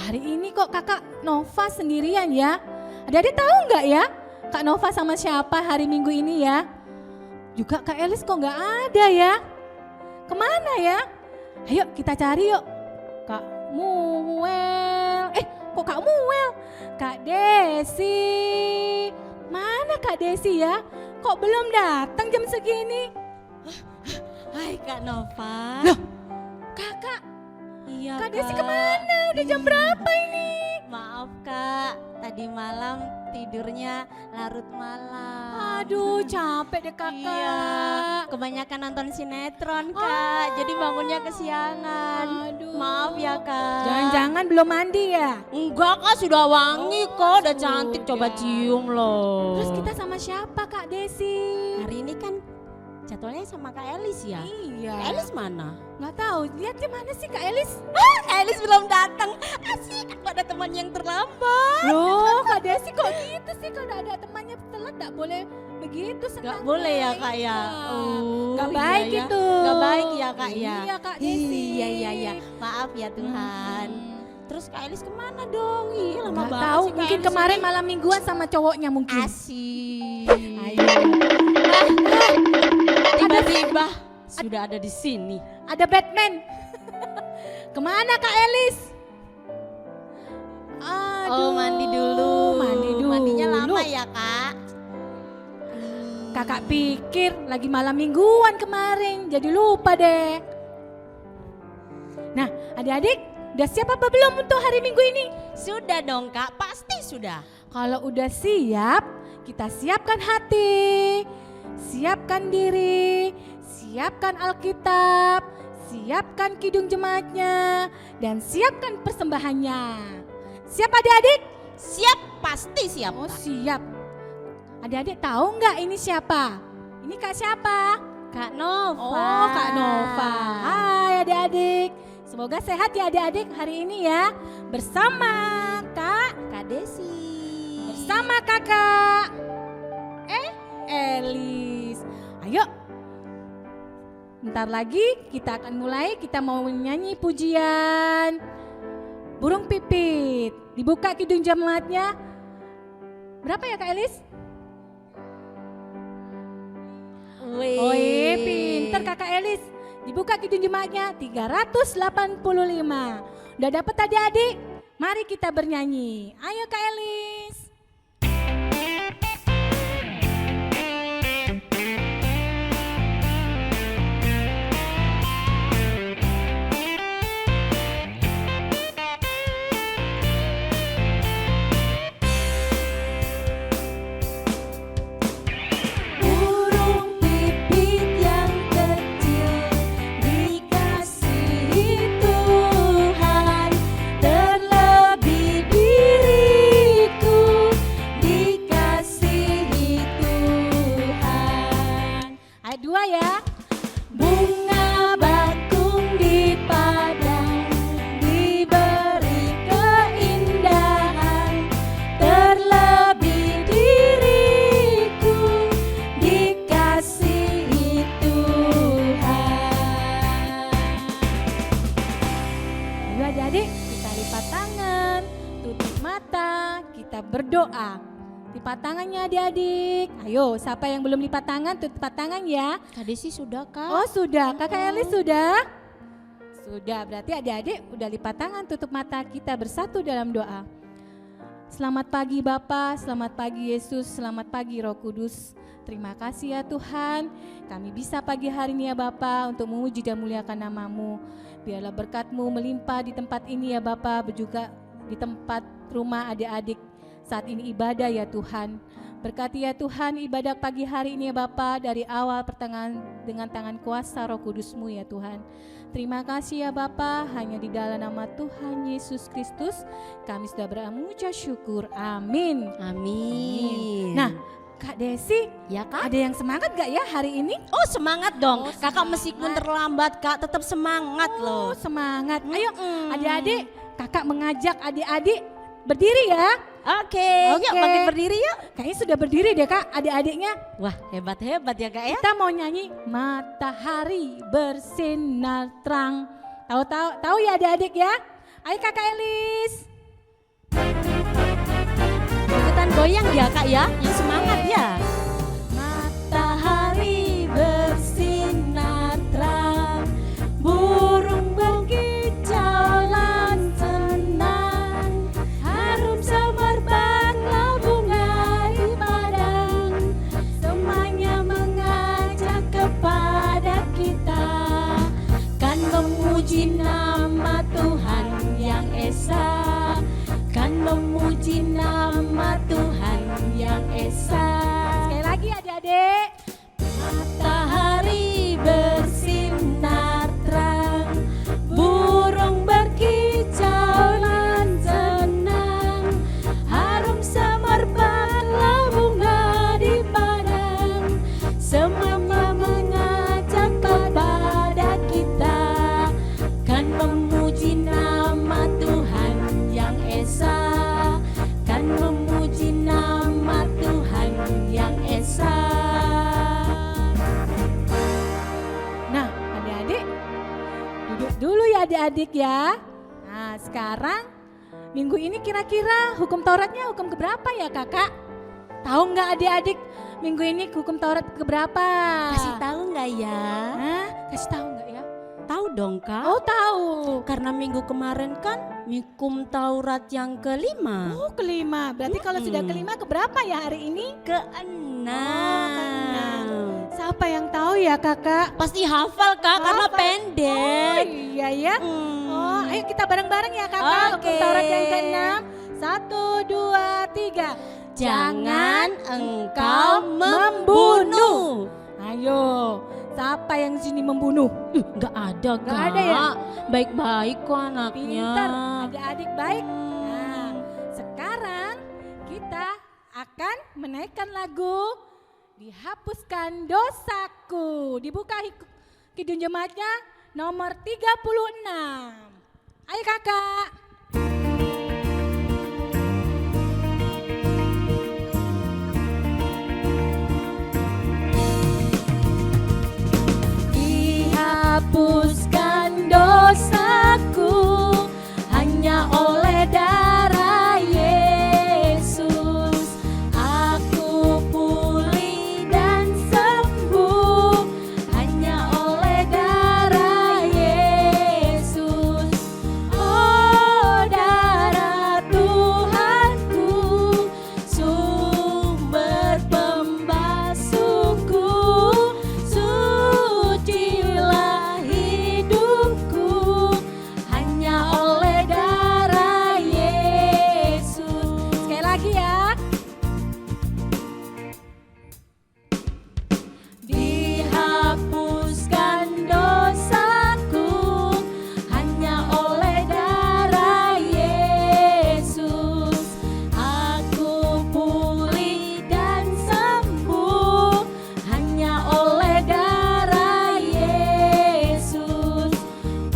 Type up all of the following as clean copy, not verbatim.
hari ini kok kakak Nova sendirian ya? Adik-adik tahu nggak ya? Kak Nova sama siapa hari Minggu ini ya? Juga Kak Elis kok nggak ada ya? Kemana ya? Ayo kita cari yuk. Kak Muel. Kok Kak Muel? Kak Desi. Mana Kak Desi ya? Kok belum datang jam segini? Hai Kak Nova. Loh, kakak. Iya Kak Desi kemana? Udah jam berapa ini? Maaf Kak, tadi malam tidurnya larut malam. Aduh capek deh kakak. Iya, kebanyakan nonton sinetron Kak, jadi bangunnya kesiangan. Aduh. Maaf ya Kak. Jangan-jangan belum mandi ya? Enggak Kak, sudah wangi kok, udah sudah. cantik, coba cium loh. Terus kita sama siapa Kak Desi? hari ini kan jadwalnya sama Kak Elis ya? Iya. Kak Elis mana? Nggak tahu, lihat di mana sih Kak Elis? Kak Elis belum datang. Asik, aku ada teman yang terlambat. Loh Kak Desi kok gitu sih? Kalau ada temannya telat nggak boleh begitu Gak senangnya. boleh ya Kak ya? Nggak baik iya, itu. Gak baik ya Kak ya? Iya Kak Desi. Iya. Maaf ya Tuhan. Terus Kak Elis kemana dong? Iya lama Nggak banget tahu, sih Kak mungkin Elis kemarin ini. malam mingguan sama cowoknya mungkin. Asik. Ayo. Tiba-tiba sudah ada di sini. Ada Batman. Kemana Kak Elis? Aduh, Mandi dulu. Mandi dulu. Mandinya lama ya Kak? Kakak pikir lagi malam mingguan kemarin, jadi lupa deh. Nah, adik-adik, udah siap apa belum untuk hari Minggu ini? Sudah dong Kak, pasti sudah. Kalau udah siap, kita siapkan hati, siapkan diri, siapkan Alkitab, siapkan kidung jemaatnya, dan siapkan persembahannya. Siap adik-adik? Siap, pasti siap. Oh Kak. siap. Adik-adik tahu nggak ini siapa? Ini Kak siapa? Kak Nova. Oh Kak Nova. Hai adik-adik. Semoga sehat ya adik-adik hari ini ya. Bersama Kak Desi. bersama kakak Elis. Ayo. Bentar lagi kita akan mulai, kita mau nyanyi pujian Burung Pipit. Dibuka kidung jemaatnya. Berapa ya Kak Elis? Wih. Pinter kakak Elis. Dibuka kidung jemaatnya 385. Udah dapet adik-adik? Mari kita bernyanyi. Ayo Kak Elis. Burung pipit yang kecil dikasihi Tuhan, terlebih diriku dikasihi Tuhan. Ayat 2 ya. Bunga bakung di padang diberi keindahan, terlebih diriku dikasihi Tuhan. Ayo adik-adik, kita lipat tangan, tutup mata, kita berdoa. Lipat tangannya adik-adik. Ayo, siapa yang belum lipat tangan, tutup tangan ya. Kak Desi sudah Kak? Oh sudah, kakak Elis sudah? Sudah, berarti adik-adik udah lipat tangan, tutup mata, kita bersatu dalam doa. Selamat pagi Bapa, selamat pagi Yesus, selamat pagi Roh Kudus. Terima kasih ya Tuhan, kami bisa pagi hari ini ya Bapa untuk memuji dan muliakan nama-Mu. Biarlah berkat-Mu melimpah di tempat ini ya Bapa, juga di tempat rumah adik-adik saat ini ibadah ya Tuhan. Berkati ya Tuhan ibadah pagi hari ini ya Bapa dari awal pertengahan dengan tangan kuasa Roh Kudus-Mu ya Tuhan. Terima kasih ya Bapa, hanya di dalam nama Tuhan Yesus Kristus kami sudah mengucap syukur. Amin. Amin. Nah, Kak Desi, ya Kak? ada yang semangat gak ya hari ini? Oh semangat dong. Oh, Kakak semangat. meskipun terlambat Kak tetap semangat loh. Oh, semangat. Ayo Mm-mm. adik-adik, kakak mengajak adik-adik berdiri ya. Oke, yuk Oke. makin berdiri yuk. Kayaknya sudah berdiri deh Kak adik-adiknya. Wah hebat-hebat ya Kak ya. Kita mau nyanyi matahari bersinar terang. Tahu ya adik-adik ya? Ayo Kakak Elis. goyang ya Kak ya, yang semangat ya. Matahari bersinar terang, burung berkicau lan senang, harum semerbaklah bunga di padang, semuanya mengajak kepada kita, kan memuji nama Tuhan yang esa, kan memuji nama Tuhan yang esa. Sekali lagi adik-adik. Matahari bersinar terang, burung berkicau dan senang, harum semerbaklah bunga di padang, semuanya mengajak kepada kita, kan memuji nama Tuhan yang esa, kan memuji nama Tuhan yang esa. Nah, adik-adik, duduk dulu ya adik-adik ya. Nah, sekarang minggu ini kira-kira hukum Tauratnya hukum keberapa ya kakak? Tahu nggak adik-adik minggu ini hukum Taurat keberapa? Kasih tahu nggak ya? Hah? Kasih tahu nggak ya? Tahu dong Kak. Oh tahu. Karena minggu kemarin kan hukum Taurat yang kelima. Oh kelima, berarti kalau sudah kelima keberapa ya hari ini? Keenam. Siapa yang tahu ya kakak? Pasti hafal Kak karena Hafal. Oh pendek. iya ya. Oh ayo kita bareng-bareng ya kakak. Hukum Oke. Taurat yang ke-6. 1, 2, 3. Jangan engkau membunuh. Ayo, siapa yang sini membunuh? Nggak ada Kak. Nggak ada ya? Baik-baik kok anaknya. Pintar, adik-adik baik. Nah, sekarang kita akan menaikkan lagu Dihapuskan Dosaku. Dibuka Kidung Jemaatnya nomor 36. Ayo kakak. Dihapuskan dosaku hanya oleh darah Yesus. Aku pulih dan sembuh hanya oleh darah Yesus. Oh darah Tuhanku, sumber pembasuhku, sucilah hidupku hanya oleh darah Yesus. Sekali lagi ya. Dihapuskan dosaku hanya oleh darah Yesus. Aku pulih dan sembuh hanya oleh darah Yesus.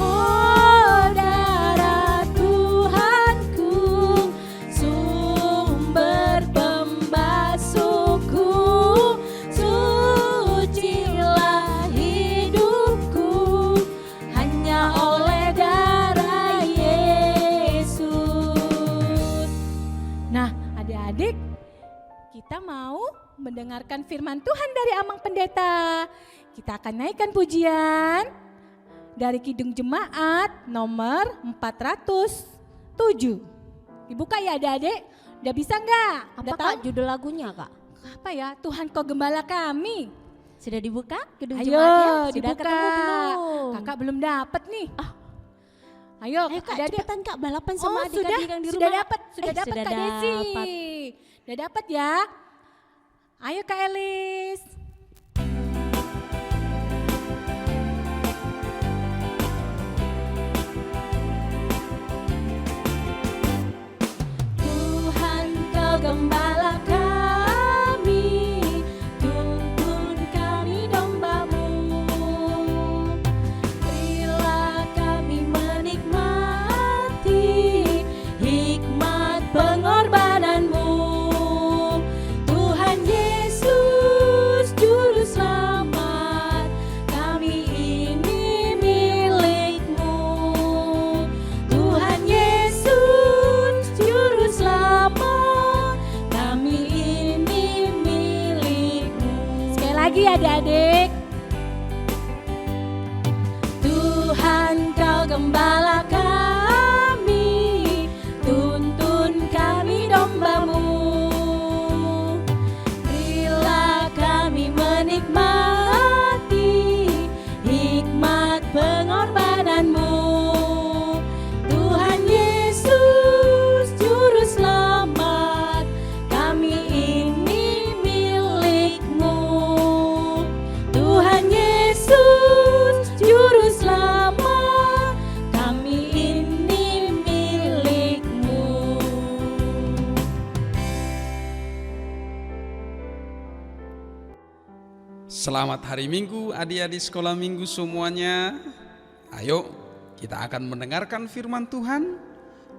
Oh darah Tuhanku, sumber pembasuhku, sucilah hidupku hanya oleh darah Yesus. Nah adik-adik, kita mau mendengarkan firman Tuhan dari Amang Pendeta. Kita akan naikkan pujian dari Kidung Jemaat nomor 407. Dibuka ya adik-adik, udah bisa nggak? Apa Udah Kak judul lagunya Kak? Apa ya? Tuhan kau gembala kami. Sudah dibuka gedung Ayo jemaatnya? Sudah dibuka. ketemu belum? Kakak belum dapat nih. Ayo, Ayo Kak adik-adik. cepetan Kak balapan sama adik-adik yang di rumah. Sudah dapat, sudah dapat sudah Kak Desi. dapat. Udah dapat ya. Ayo Kak Elis. Tuhan kau gembala kami, tuntun kami domba-Mu. Berilah kami menikmati hikmat pengorbanan-Mu. Tuhan Yesus Juru Selamat, kami ini milik-Mu. Tuhan Yesus Juru Selamat, adik-adik. Tuhan kau gembala kami, tuntun kami domba-Mu. Berilah kami menikmati hikmat pengorbanan-Mu. Tuhan Yesus Juru Selamat, kami ini milik-Mu. Tuhan Yesus Juru Selamat, kami ini milik-Mu. Selamat hari Minggu adik-adik sekolah minggu semuanya. Ayo kita akan mendengarkan firman Tuhan.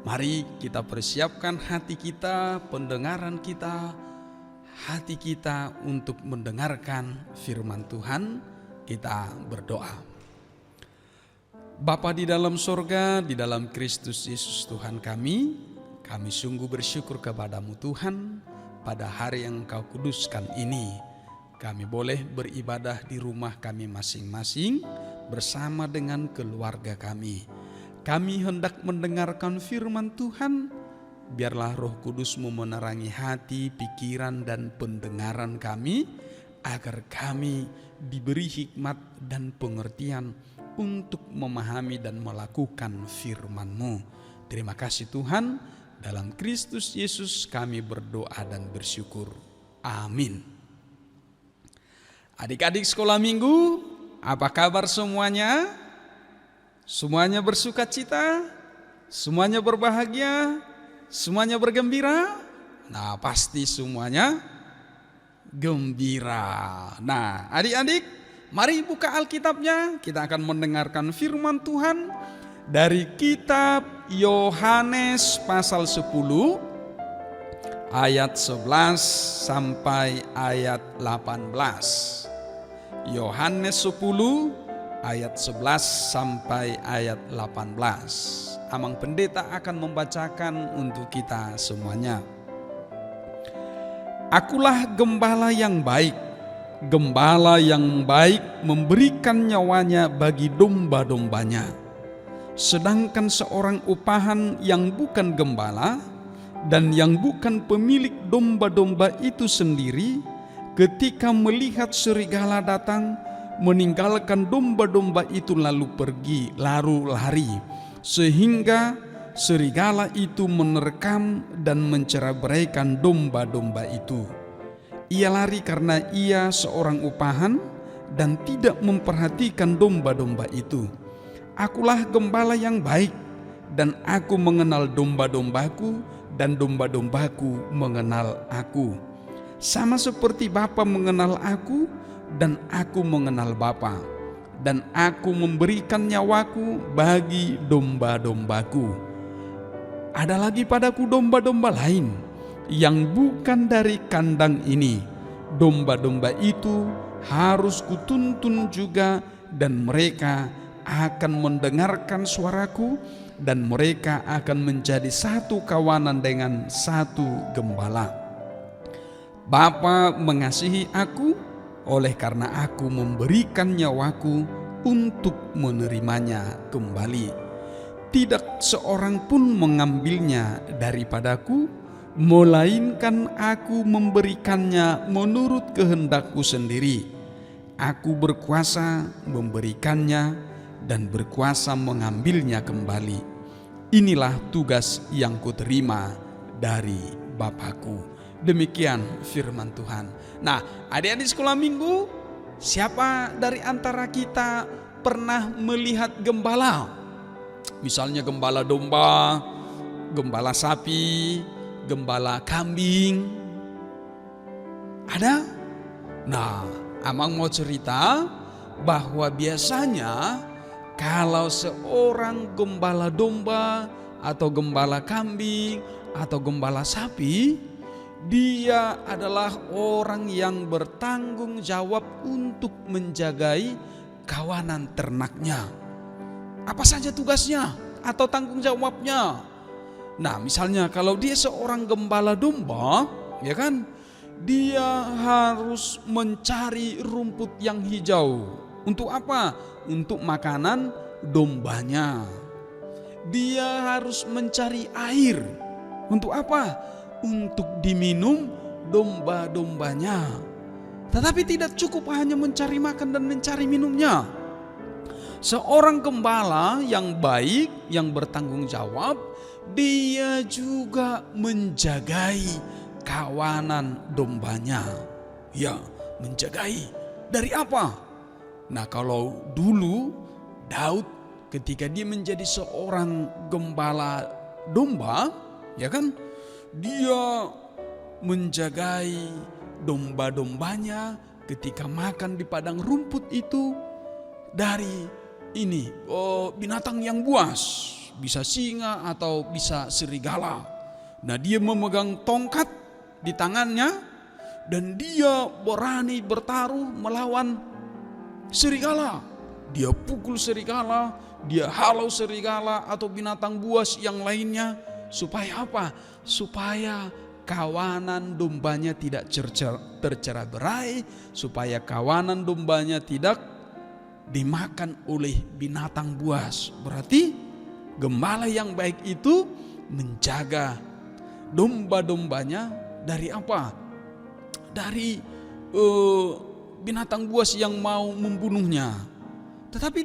Mari kita persiapkan hati kita, pendengaran kita, hati kita untuk mendengarkan firman Tuhan. Kita berdoa. Bapa di dalam sorga, di dalam Kristus Yesus Tuhan kami sungguh bersyukur kepadamu Tuhan pada hari yang Engkau kuduskan ini. Kami boleh beribadah di rumah kami masing-masing bersama dengan keluarga kami. Kami hendak mendengarkan firman Tuhan. Biarlah Roh Kudus-Mu menerangi hati, pikiran, dan pendengaran kami, agar kami diberi hikmat dan pengertian untuk memahami dan melakukan firman-Mu. Terima kasih Tuhan, dalam Kristus Yesus kami berdoa dan bersyukur. Amin. Adik-adik sekolah minggu, apa kabar semuanya? Semuanya bersuka cita? Semuanya berbahagia? Semuanya bergembira? Nah, pasti semuanya gembira. Nah, adik-adik, mari buka Alkitabnya. Kita akan mendengarkan firman Tuhan dari kitab Yohanes pasal 10 ayat 11 sampai ayat 18. Yohanes 10 ayat 11 sampai ayat 18. Amang pendeta akan membacakan untuk kita semuanya. Akulah gembala yang baik. Gembala yang baik memberikan nyawanya bagi domba-dombanya. Sedangkan seorang upahan yang bukan gembala dan yang bukan pemilik domba-domba itu sendiri, ketika melihat serigala datang, meninggalkan domba-domba itu lalu pergi, lari, sehingga serigala itu menerkam dan mencerai-beraikan domba-domba itu. Ia lari karena ia seorang upahan dan tidak memperhatikan domba-domba itu. Akulah gembala yang baik, dan aku mengenal domba-dombaku, dan domba-dombaku mengenal aku. Sama seperti Bapa mengenal aku, dan aku mengenal Bapa, dan aku memberikan nyawaku bagi domba-dombaku. Ada lagi padaku domba-domba lain yang bukan dari kandang ini. Domba-domba itu harus kutuntun juga, dan mereka akan mendengarkan suaraku, dan mereka akan menjadi satu kawanan dengan satu gembala. Bapa mengasihi aku, oleh karena aku memberikan nyawaku untuk menerimanya kembali. Tidak seorang pun mengambilnya daripadaku, melainkan aku memberikannya menurut kehendakku sendiri. Aku berkuasa memberikannya dan berkuasa mengambilnya kembali. Inilah tugas yang kuterima dari Bapakku. Demikian firman Tuhan. Nah, adik-adik sekolah minggu, siapa dari antara kita pernah melihat gembala? Misalnya gembala domba, gembala sapi, gembala kambing. Ada? Nah, Amang mau cerita bahwa biasanya kalau seorang gembala domba atau gembala kambing atau gembala sapi, dia adalah orang yang bertanggung jawab untuk menjagai kawanan ternaknya. Apa saja tugasnya atau tanggung jawabnya? Nah, misalnya kalau dia seorang gembala domba, ya kan, dia harus mencari rumput yang hijau. Untuk apa? Untuk makanan dombanya. Dia harus mencari air. Untuk apa? Untuk diminum domba-dombanya. Tetapi tidak cukup hanya mencari makan dan mencari minumnya. Seorang gembala yang baik, yang bertanggung jawab, dia juga menjagai kawanan dombanya. Ya, menjagai. Dari apa? Nah, kalau dulu Daud ketika dia menjadi seorang gembala domba, ya kan? Dia menjagai domba-dombanya ketika makan di padang rumput itu dari binatang yang buas, bisa singa atau bisa serigala. Nah, dia memegang tongkat di tangannya dan dia berani bertaruh melawan serigala. Dia pukul serigala, dia halau serigala atau binatang buas yang lainnya. Supaya apa? Supaya kawanan dombanya tidak tercerai-berai, supaya kawanan dombanya tidak dimakan oleh binatang buas. Berarti gembala yang baik itu menjaga domba-dombanya dari apa? Dari binatang buas yang mau membunuhnya. Tetapi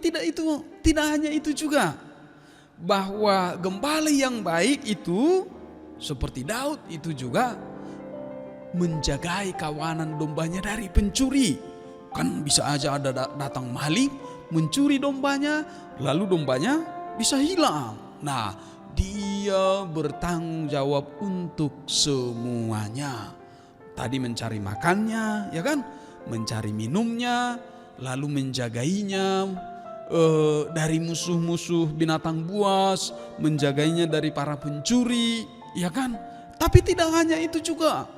tidak hanya itu juga, bahwa gembala yang baik itu seperti Daud itu juga menjagai kawanan dombanya dari pencuri. Kan bisa aja ada datang maling mencuri dombanya, lalu dombanya bisa hilang. Nah, dia bertanggung jawab untuk semuanya. Tadi mencari makannya, ya kan? Mencari minumnya, lalu menjagainya dari musuh-musuh binatang buas, menjagainya dari para pencuri, ya kan? Tapi tidak hanya itu juga,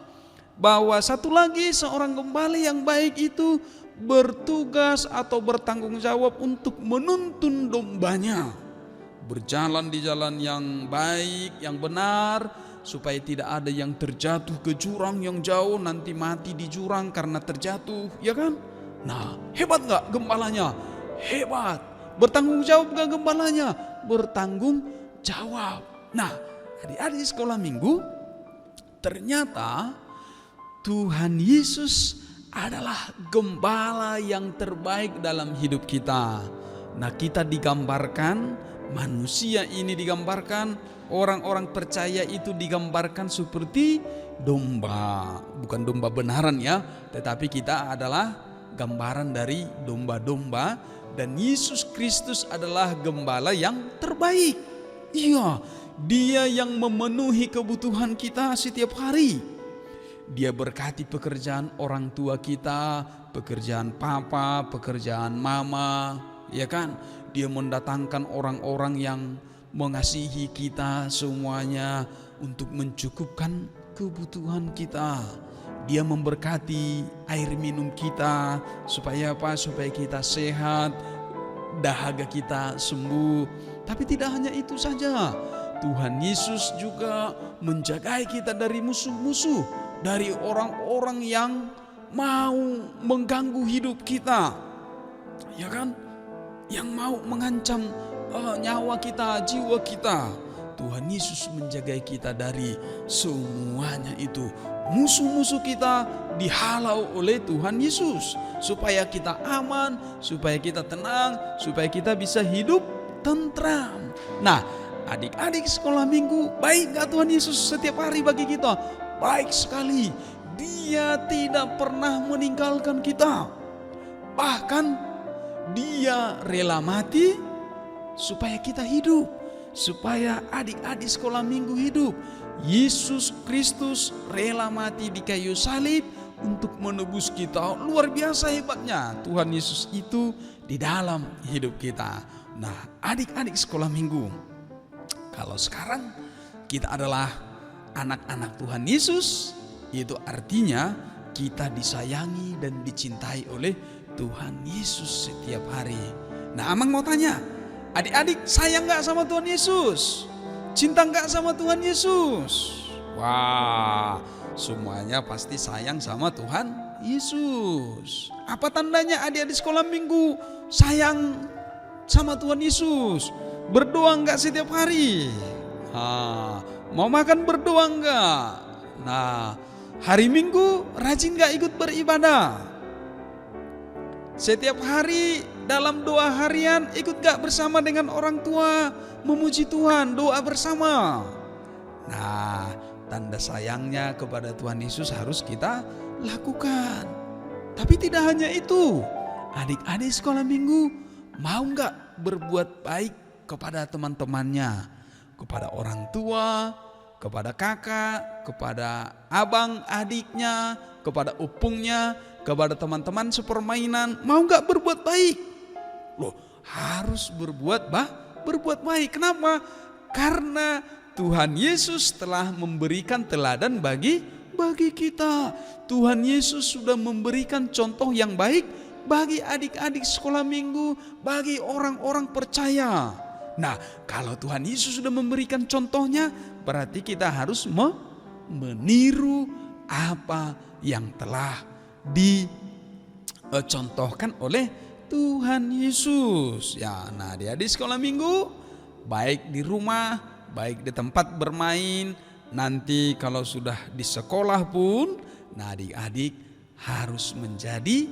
bahwa satu lagi seorang gembala yang baik itu bertugas atau bertanggung jawab untuk menuntun dombanya berjalan di jalan yang baik, yang benar, supaya tidak ada yang terjatuh ke jurang yang jauh, nanti mati di jurang karena terjatuh, ya kan? Nah, hebat gak gembalanya? Hebat. Bertanggung jawab gak gembalanya? Bertanggung jawab. Nah, adik-adik sekolah minggu, ternyata Tuhan Yesus adalah gembala yang terbaik dalam hidup kita. Nah, kita digambarkan, manusia ini digambarkan, orang-orang percaya itu digambarkan seperti domba. Bukan domba benaran ya, tetapi kita adalah gambaran dari domba-domba, dan Yesus Kristus adalah gembala yang terbaik. Iya, dia yang memenuhi kebutuhan kita setiap hari. Dia berkati pekerjaan orang tua kita, pekerjaan papa, pekerjaan mama, ya kan? Dia mendatangkan orang-orang yang mengasihi kita semuanya untuk mencukupkan kebutuhan kita. Dia memberkati air minum kita supaya apa? Supaya kita sehat, dahaga kita sembuh. Tapi tidak hanya itu saja, Tuhan Yesus juga menjagai kita dari musuh-musuh, dari orang-orang yang mau mengganggu hidup kita, ya kan? Yang mau mengancam nyawa kita, jiwa kita. Tuhan Yesus menjagai kita dari semuanya itu. Musuh-musuh kita dihalau oleh Tuhan Yesus, supaya kita aman, supaya kita tenang, supaya kita bisa hidup tentram. Nah, adik-adik sekolah minggu, baik gak Tuhan Yesus setiap hari bagi kita? Baik sekali. Dia tidak pernah meninggalkan kita. Bahkan dia rela mati supaya kita hidup, supaya adik-adik sekolah minggu hidup. Yesus Kristus rela mati di kayu salib untuk menebus kita. Luar biasa hebatnya Tuhan Yesus itu di dalam hidup kita. Nah, adik-adik sekolah minggu, kalau sekarang kita adalah anak-anak Tuhan Yesus, itu artinya kita disayangi dan dicintai oleh Tuhan Yesus setiap hari. Nah, Amang mau tanya, adik-adik sayang gak sama Tuhan Yesus? Cinta gak sama Tuhan Yesus? Wah, semuanya pasti sayang sama Tuhan Yesus. Apa tandanya adik-adik sekolah minggu sayang sama Tuhan Yesus? Berdoa enggak setiap hari? Mau makan berdoa enggak? Nah, hari Minggu rajin enggak ikut beribadah? Setiap hari dalam doa harian ikut gak bersama dengan orang tua memuji Tuhan, doa bersama. Nah, tanda sayangnya kepada Tuhan Yesus harus kita lakukan. Tapi tidak hanya itu, adik-adik sekolah minggu mau gak berbuat baik kepada teman-temannya, kepada orang tua, kepada kakak, kepada abang adiknya, kepada opungnya, kepada teman-teman sepermainan, mau gak berbuat baik? Loh, harus berbuat baik. Kenapa? Karena Tuhan Yesus telah memberikan teladan bagi kita. Tuhan Yesus sudah memberikan contoh yang baik bagi adik-adik sekolah minggu, bagi orang-orang percaya. Nah, kalau Tuhan Yesus sudah memberikan contohnya, berarti kita harus meniru apa yang telah dicontohkan oleh Tuhan Yesus. Ya, nah adik-adik sekolah minggu, baik di rumah, baik di tempat bermain, nanti kalau sudah di sekolah pun, nah adik-adik harus menjadi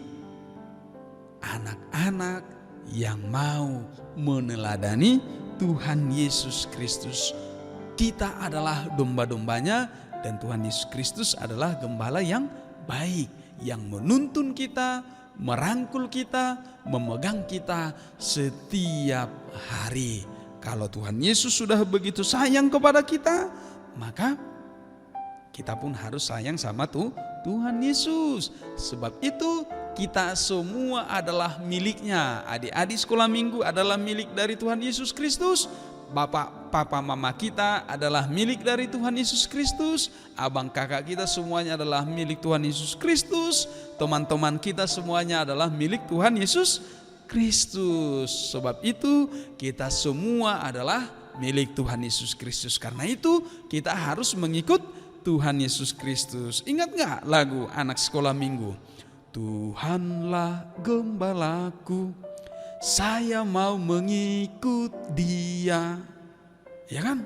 anak-anak yang mau meneladani Tuhan Yesus Kristus. Kita adalah domba-dombanya dan Tuhan Yesus Kristus adalah gembala yang baik, yang menuntun kita, merangkul kita, memegang kita setiap hari. Kalau Tuhan Yesus sudah begitu sayang kepada kita, maka kita pun harus sayang sama Tuhan Yesus. Sebab itu kita semua adalah miliknya. Adik-adik sekolah minggu adalah milik dari Tuhan Yesus Kristus. Bapak, papa, mama kita adalah milik dari Tuhan Yesus Kristus. Abang, kakak kita semuanya adalah milik Tuhan Yesus Kristus. Teman-teman kita semuanya adalah milik Tuhan Yesus Kristus. Sebab itu kita semua adalah milik Tuhan Yesus Kristus. Karena itu kita harus mengikut Tuhan Yesus Kristus. Ingat gak lagu anak sekolah minggu? Tuhanlah gembalaku, saya mau mengikut Dia. Ya kan?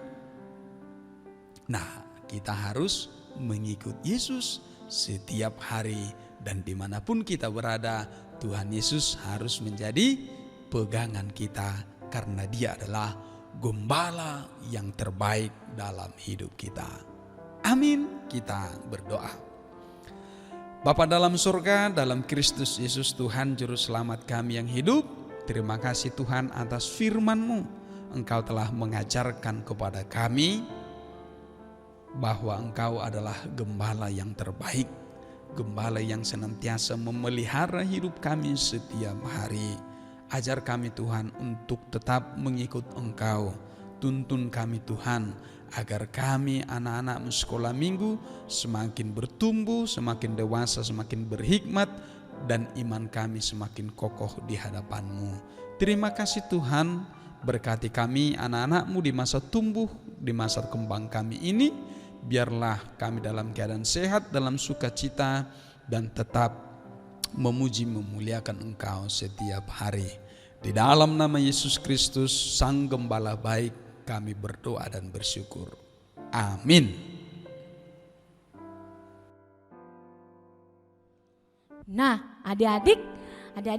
Nah, kita harus mengikut Yesus setiap hari. Dan dimanapun kita berada, Tuhan Yesus harus menjadi pegangan kita. Karena Dia adalah gembala yang terbaik dalam hidup kita. Amin. Kita berdoa. Bapa dalam surga, dalam Kristus Yesus Tuhan Juru Selamat kami yang hidup, terima kasih Tuhan atas firman-Mu. Engkau telah mengajarkan kepada kami bahwa Engkau adalah gembala yang terbaik, gembala yang senantiasa memelihara hidup kami setiap hari. Ajar kami Tuhan untuk tetap mengikut Engkau. Tuntun kami Tuhan, agar kami anak-anak sekolah minggu semakin bertumbuh, semakin dewasa, semakin berhikmat, dan iman kami semakin kokoh di hadapan-Mu. Terima kasih Tuhan, berkati kami anak-anak-Mu di masa tumbuh, di masa kembang kami ini. Biarlah kami dalam keadaan sehat, dalam sukacita, dan tetap memuji memuliakan Engkau setiap hari. Di dalam nama Yesus Kristus, Sang Gembala baik, kami berdoa dan bersyukur. Amin. Nah, adik-adik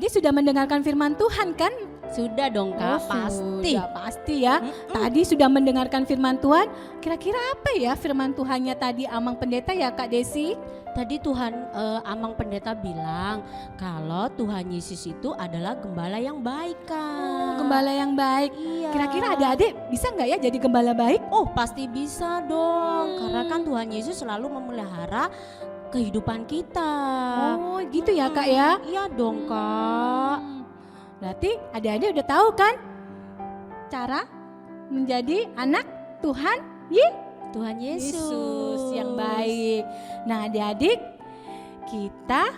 sudah mendengarkan firman Tuhan kan? Sudah dong Kak, pasti. Sudah pasti ya. Tadi sudah mendengarkan firman Tuhan. Kira-kira apa ya firman Tuhannya tadi Amang Pendeta ya Kak Desi? Tadi Amang Pendeta bilang kalau Tuhan Yesus itu adalah gembala yang baik Kak. Gembala yang baik. Iya. Kira-kira adik-adik bisa nggak ya jadi gembala baik? Oh pasti bisa dong, karena kan Tuhan Yesus selalu memelihara kehidupan kita. Oh gitu ya Kak ya? Iya dong Kak. Berarti adik-adik udah tahu kan cara menjadi anak Tuhan Tuhan Yesus yang baik. Nah adik-adik, kita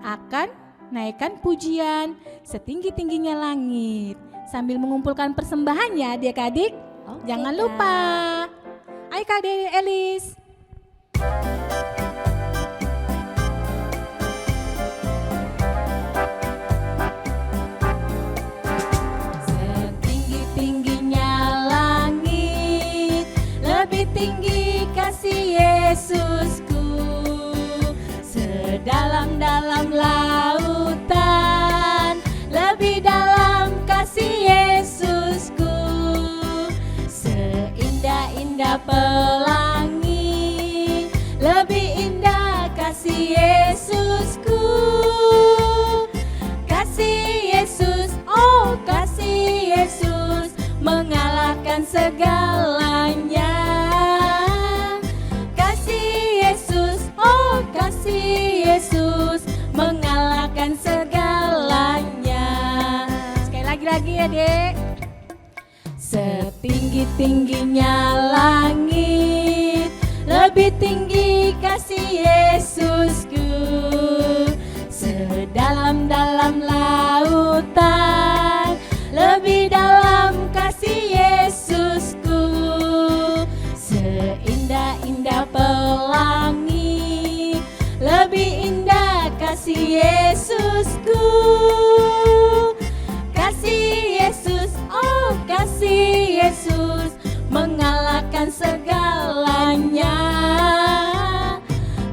akan naikkan pujian setinggi-tingginya langit sambil mengumpulkan persembahan ya adik-adik. Oke, Jangan Kak. lupa. Ayo Kak Elis. kasih Yesusku, sedalam-dalam lautan, lebih dalam kasih Yesusku, seindah-indah pelangi, lebih indah kasih Yesusku. Kasih Yesus, oh kasih Yesus, mengalahkan segalanya. Kasih Yesus, oh kasih Yesus, mengalahkan segalanya. Sekali lagi ya dek. Setinggi-tingginya langit, lebih tinggi kasih Yesusku, sedalam-dalam lautan, lebih dalam kasih Yesusku, seindah-indah pelangi, lebih indah kasih Yesusku. Kasih Yesus, oh kasih Yesus, mengalahkan segalanya.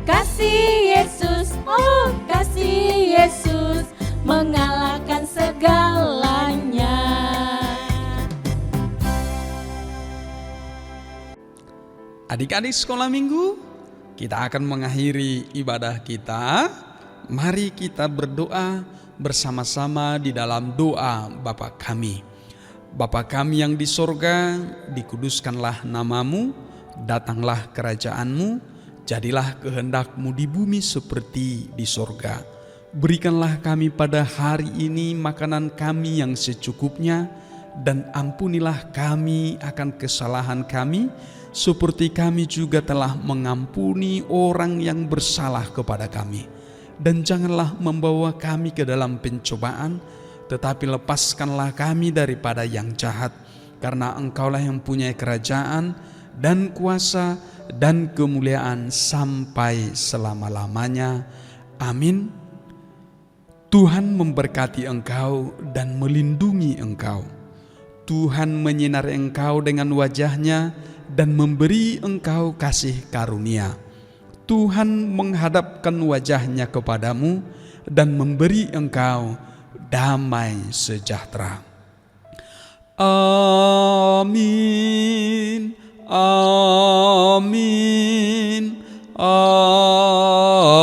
Kasih Yesus, oh kasih Yesus, mengalahkan segalanya. Adik-adik sekolah minggu, kita akan mengakhiri ibadah kita. Mari kita berdoa bersama-sama di dalam doa Bapa kami. Bapa kami yang di sorga, dikuduskanlah namamu, datanglah kerajaanmu, jadilah kehendakmu di bumi seperti di sorga. Berikanlah kami pada hari ini makanan kami yang secukupnya, dan ampunilah kami akan kesalahan kami, seperti kami juga telah mengampuni orang yang bersalah kepada kami. Dan janganlah membawa kami ke dalam pencobaan, tetapi lepaskanlah kami daripada yang jahat, karena Engkaulah yang punya kerajaan dan kuasa dan kemuliaan sampai selama-lamanya. Amin. Tuhan memberkati engkau dan melindungi engkau. Tuhan menyinari engkau dengan wajah-Nya dan memberi engkau kasih karunia. Tuhan menghadapkan wajah-Nya kepadamu dan memberi engkau damai sejahtera. Amin. Amin. Amin.